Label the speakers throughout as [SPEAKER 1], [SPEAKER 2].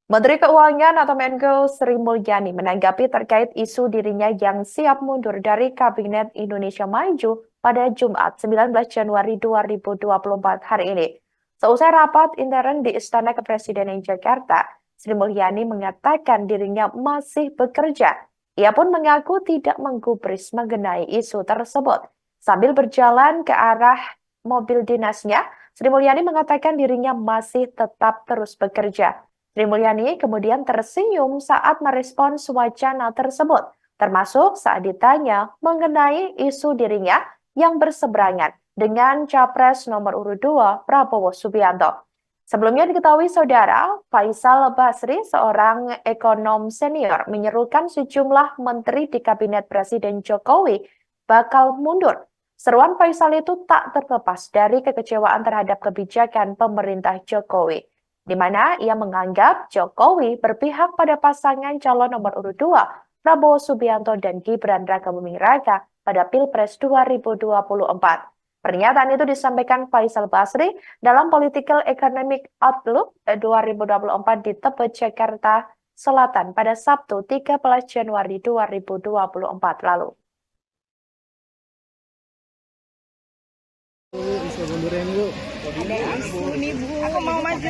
[SPEAKER 1] Menteri Keuangan atau Menko Sri Mulyani menanggapi terkait isu dirinya yang siap mundur dari Kabinet Indonesia Maju pada Jumat 19 Januari 2024 hari ini. Seusai rapat intern di Istana Kepresidenan Jakarta, Sri Mulyani mengatakan dirinya masih bekerja. Ia pun mengaku tidak menggubris mengenai isu tersebut. Sambil berjalan ke arah mobil dinasnya, Sri Mulyani mengatakan dirinya masih tetap terus bekerja. Sri Mulyani kemudian tersenyum saat merespons wacana tersebut, termasuk saat ditanya mengenai isu dirinya yang berseberangan dengan Capres nomor urut 2 Prabowo Subianto. Sebelumnya diketahui saudara, Faisal Basri, seorang ekonom senior, menyerukan sejumlah menteri di Kabinet Presiden Jokowi bakal mundur. Seruan Faisal itu tak terlepas dari kekecewaan terhadap kebijakan pemerintah Jokowi, di mana ia menganggap Jokowi berpihak pada pasangan calon nomor urut 2, Prabowo Subianto dan Gibran Rakabuming Raka pada Pilpres 2024. Pernyataan itu disampaikan Faisal Basri dalam Political Economic Outlook 2024 di Tebet, Jakarta Selatan pada Sabtu 13 Januari 2024 lalu.
[SPEAKER 2] Bisa mundurin Bu.
[SPEAKER 3] Ada isu nih Bu, aku mau maju.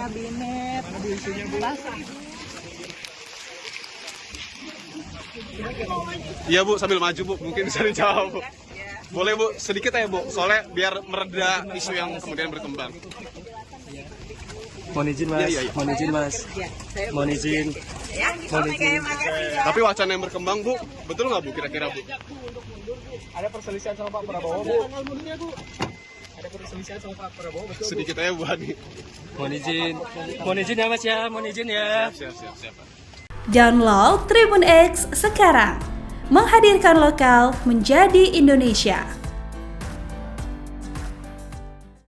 [SPEAKER 3] Kabinet.
[SPEAKER 2] Mana Bu isunya Bu? Iya Bu, sambil maju Bu, mungkin bisa dijawab Bu. Boleh Bu, sedikit ya Bu, soalnya biar mereda isu yang kemudian berkembang.
[SPEAKER 4] Mohon izin Mas,
[SPEAKER 2] Iya.
[SPEAKER 4] mohon izin Mas, mohon izin.
[SPEAKER 2] Tapi wacana yang berkembang Bu, betul nggak Bu kira-kira Bu? Ada perselisihan sama Pak Prabowo Bu? Ada perselisihan sama Pak Prabowo betul Bu? Sedikit aja Bu Hani.
[SPEAKER 4] Mohon izin ya Mas ya, mohon izin ya.
[SPEAKER 2] Siap.
[SPEAKER 5] Download Tribun X sekarang, menghadirkan lokal menjadi Indonesia.